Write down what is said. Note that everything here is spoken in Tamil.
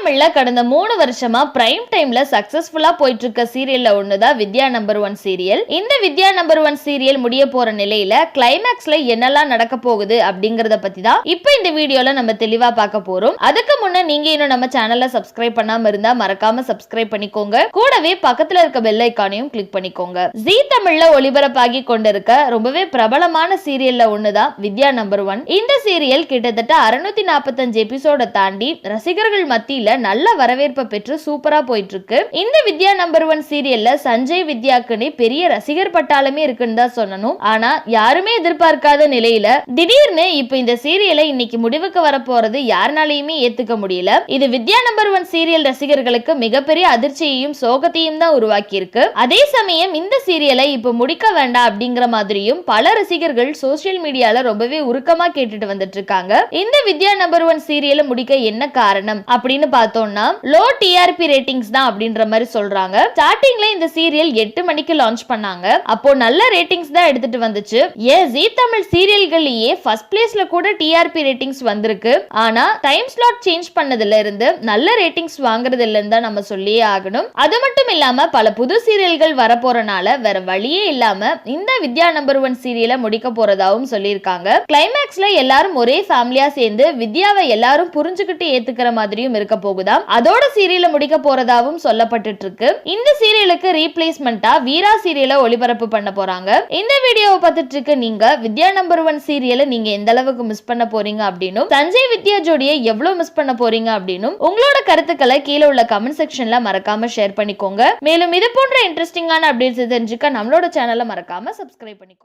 தமிழ்ல கடந்த 3 வருஷமா பிரைம் டைம்ல சக்சஸ்ஃபுல்லா போயிட்டு இருக்க சீரியல்ல ஒண்ணுதான் வித்யா நம்பர் 1 சீரியல். இந்த வித்யா நம்பர் 1 சீரியல் முடிய போற நிலையில கிளைமேக்ஸ்ல என்னெல்லாம் நடக்க போகுது அப்படிங்கறத பத்தி தான் இப்போ இந்த வீடியோல நம்ம தெளிவா பார்க்க போறோம். அதுக்கு முன்ன நீங்க இன்னும் நம்ம சேனலை சப்ஸ்கிரைப் பண்ணாம இருந்தா மறக்காம சப்ஸ்கிரைப் பண்ணிக்கோங்க. கூடவே பக்கத்துல இருக்க பெல் ஐகானையும் கிளிக் பண்ணிக்கோங்க. ஜீ தமிழ்ல ஒளிபரப்பாகி கொண்டிருக்க ரொம்பவே பிரபலமான சீரியல்ல ஒண்ணுதான் வித்யா நம்பர் 1. இந்த சீரியல் கிட்டத்தட்ட 645 எபிசோட தாண்டி ரசிகர்கள் மத்தியில நல்ல வரவேற்பை பெற்று சூப்பரா போயிட்டு இருக்கு. இந்த வித்யா நம்பர் 1 சீரியல்ல சஞ்சய் வித்யாக்குன்னு பெரிய ரசிகர் பட்டாளமே இருக்குன்னு தான் சொல்லணும். ஆனா யாருமே எதிர்பார்க்காத நிலையில திடீர்னு இப்ப இந்த சீரியலை இன்னைக்கு முடிவுக்கு வரப்போறது யாருனாலையுமே ஏத்துக்க முடியல. இது வித்யா நம்பர் 1 சீரியல் ரசிகர்களுக்கு மிகப்பெரிய அதிர்ச்சியையும் சோகத்தையும் தான் உருவாக்கி இருக்கு. அதே சமயம் இந்த சீரியலை இப்ப முடிக்க வேண்டாம் அப்படிங்கிற மாதிரியும் பல ரசிகர்கள் சோசியல் மீடியால ரொம்பவே உருக்கமா கேட்டுட்டு வந்துட்டு இருக்காங்க. இந்த வித்யா நம்பர் 1 சீரியலை முடிக்க என்ன காரணம் அப்படின்னு பார்த்தோம்னா லோ டிஆர்பி ரேட்டிங்ஸ் தான் அப்படின்ற மாதிரி சொல்றாங்க. ஸ்டார்டிங்ல இந்த சீரியல் 8 மணிக்கு லான்ச் பண்ணாங்க. அப்போ நல்ல ரேட்டிங்ஸ் தான் எடுத்துட்டு வந்துச்சு. ஜீ தமிழ் சீரியல்களிலேயே ஃபர்ஸ்ட் பிளேஸ்ல கூட டிஆர்பி ரேட்டிங்ஸ் வந்திருக்கு. ஆனா டைம் ஸ்லாட் சேஞ்ச் பண்ணதுல இருந்து நல்ல ரேட்டிங்ஸ் வாங்குறது இல்லன்னு தான் நம்ம சொல்லியே ஆகணும். அது மட்டும் இல்லாம பல புது சீரியல்கள் வரப்போறனால வேற வழியே இல்லாம இந்த வித்யா நம்பர் 1 சீரியலை முடிக்க போறதாவும் சொல்லியிருக்காங்க. கிளைமேக்ஸ்ல எல்லாரும் ஒரே ஃபேமிலியா சேர்ந்து வித்யாவை எல்லாரும் புரிஞ்சுக்கிட்டு ஏத்துக்கிற மாதிரியும் இருக்க போகுதா. அதோட சீரியலை முடிக்க போறதாவும் சொல்லப்பட்டுட்டு இருக்கு. இந்த சீரியலுக்கு ரீப்ளேஸ்மெண்டா வீரா சீரியலை ஒளிபரப்பு பண்ண போறாங்க. இந்த வீடியோவை பார்த்துட்டு இருக்க நீங்க வித்யா நம்பர் 1 சீரியலை நீங்க எந்த அளவுக்கு மிஸ் பண்ண போறீங்க அப்படின்னும் சஞ்சய் வித்யா ஜோடியை எவ்வளவு மிஸ் பண்ண போறீங்க அப்படின்னும் உங்களோட கருத்துக்களை கீழே உள்ள கமெண்ட் செக்ஷன்ல மறக்காம ஷேர் பண்ணிக்கோங்க. மேலும் இது போன்ற இன்ட்ரெஸ்டிங்கான அப்டேட்ஸ் தெரிஞ்சுக்க நம்மளோட சேனலை மறக்காம சப்ஸ்கிரைப் பண்ணிக்கோங்க.